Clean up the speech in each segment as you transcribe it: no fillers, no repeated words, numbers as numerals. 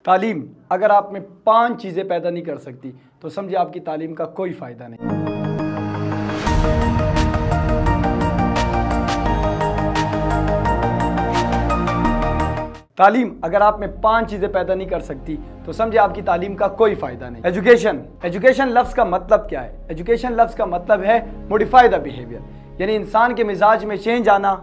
تعلیم اگر آپ میں 5 چیزیں پیدا نہیں کر سکتی تو سمجھے آپ کی تعلیم کا کوئی فائدہ نہیں۔ تعلیم اگر آپ میں 5 چیزیں پیدا نہیں کر سکتی تو سمجھے آپ کی تعلیم کا کوئی فائدہ نہیں۔ ایجوکیشن لفظ کا مطلب کیا ہے؟ ایجوکیشن لفظ کا مطلب ہے موڈیفائی دا بیہیویئر، یعنی انسان کے مزاج میں چینج آنا،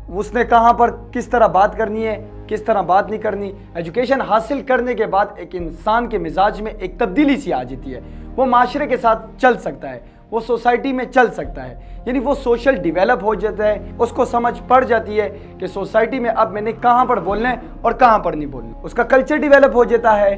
اس نے کہاں پر کس طرح بات کرنی ہے، کس طرح بات نہیں کرنی۔ ایجوکیشن حاصل کرنے کے بعد ایک انسان کے مزاج میں ایک تبدیلی سی آ جاتی ہے، وہ معاشرے کے ساتھ چل سکتا ہے، وہ سوسائٹی میں چل سکتا ہے، یعنی وہ سوشل ڈیولپ ہو جاتا ہے، اس کو سمجھ پڑ جاتی ہے کہ سوسائٹی میں اب میں نے کہاں پر بولنا ہے اور کہاں پر نہیں بولنا، اس کا کلچر ڈیولپ ہو جاتا ہے،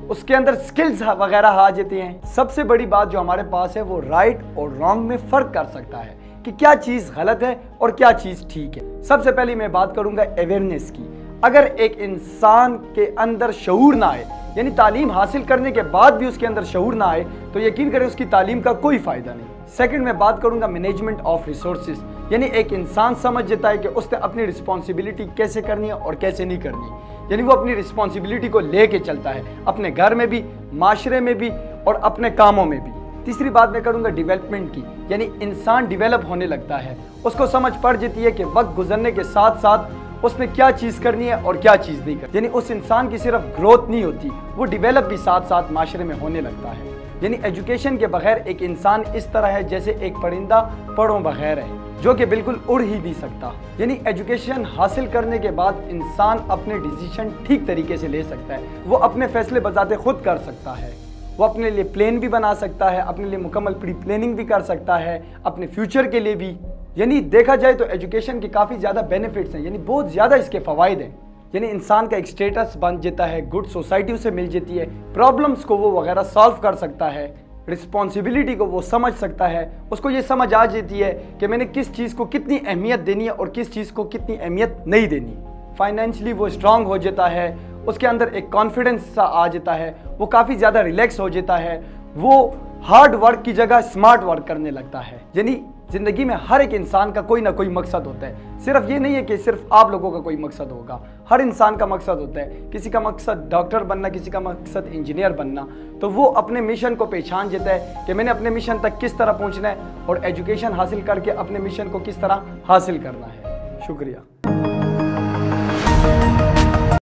اس کے اندر سکلز وغیرہ آ جاتے ہیں۔ سب سے بڑی بات جو ہمارے پاس ہے وہ رائٹ اور رانگ میں فرق کر سکتا ہے کہ کیا چیز غلط ہے اور کیا چیز ٹھیک ہے۔ سب سے پہلے میں بات کروں گا اویئرنیس کی۔ اگر ایک انسان کے اندر شعور نہ آئے، یعنی تعلیم حاصل کرنے کے بعد بھی اس کے اندر شعور نہ آئے تو یقین کریں اس کی تعلیم کا کوئی فائدہ نہیں۔ سیکنڈ میں بات کروں گا مینجمنٹ آف ریسورسز، یعنی ایک انسان سمجھ جاتا ہے کہ اس نے اپنی رسپانسبلٹی کیسے کرنی ہے اور کیسے نہیں کرنی، یعنی وہ اپنی رسپانسبلٹی کو لے کے چلتا ہے، اپنے گھر میں بھی، معاشرے میں بھی اور اپنے کاموں میں بھی۔ تیسری بات میں کروں گا ڈیولپمنٹ کی، یعنی انسان ڈیولپ ہونے لگتا ہے، اس کو سمجھ پڑ جاتی ہے کہ وقت گزرنے کے ساتھ ساتھ اس نے کیا چیز کرنی ہے اور کیا چیز نہیں کرنی، یعنی اس انسان کی صرف گروتھ نہیں ہوتی، وہ ڈیولپ بھی ساتھ ساتھ معاشرے میں ہونے لگتا ہے۔ یعنی ایجوکیشن کے بغیر ایک انسان اس طرح ہے جیسے ایک پرندہ پروں بغیر ہے، جو کہ بالکل اڑ ہی نہیں سکتا۔ یعنی ایجوکیشن حاصل کرنے کے بعد انسان اپنے ڈیسیشن ٹھیک طریقے سے لے سکتا ہے، وہ اپنے فیصلے بذات خود کر سکتا ہے، وہ اپنے لیے پلان بھی بنا سکتا ہے، اپنے لیے مکمل پری پلاننگ بھی کر سکتا ہے، اپنے فیوچر کے لیے بھی۔ یعنی دیکھا جائے تو ایجوکیشن کے کافی زیادہ بینیفٹس ہیں، یعنی بہت زیادہ اس کے فوائد ہیں، یعنی انسان کا ایک سٹیٹس بن جاتا ہے، گڈ سوسائٹی اسے مل جاتی ہے، پرابلمز کو وہ وغیرہ سالو کر سکتا ہے، رسپانسبلٹی کو وہ سمجھ سکتا ہے، اس کو یہ سمجھ آ جاتی ہے کہ میں نے کس چیز کو کتنی اہمیت دینی ہے اور کس چیز کو کتنی اہمیت نہیں دینی۔ فائنینشلی وہ اسٹرانگ ہو جاتا ہے، اس کے اندر ایک کانفیڈنس سا آ جاتا ہے، وہ کافی زیادہ ریلیکس ہو جاتا ہے، وہ ہارڈ ورک کی جگہ اسمارٹ ورک کرنے لگتا ہے۔ یعنی زندگی میں ہر ایک انسان کا کوئی نہ کوئی مقصد ہوتا ہے، صرف یہ نہیں ہے کہ صرف آپ لوگوں کا کوئی مقصد ہوگا، ہر انسان کا مقصد ہوتا ہے، کسی کا مقصد ڈاکٹر بننا، کسی کا مقصد انجینئر بننا، تو وہ اپنے مشن کو پہچان جاتا ہے کہ میں نے اپنے مشن تک کس طرح پہنچنا ہے اور ایجوکیشن حاصل کر کے اپنے مشن کو کس طرح حاصل کرنا ہے۔ شکریہ۔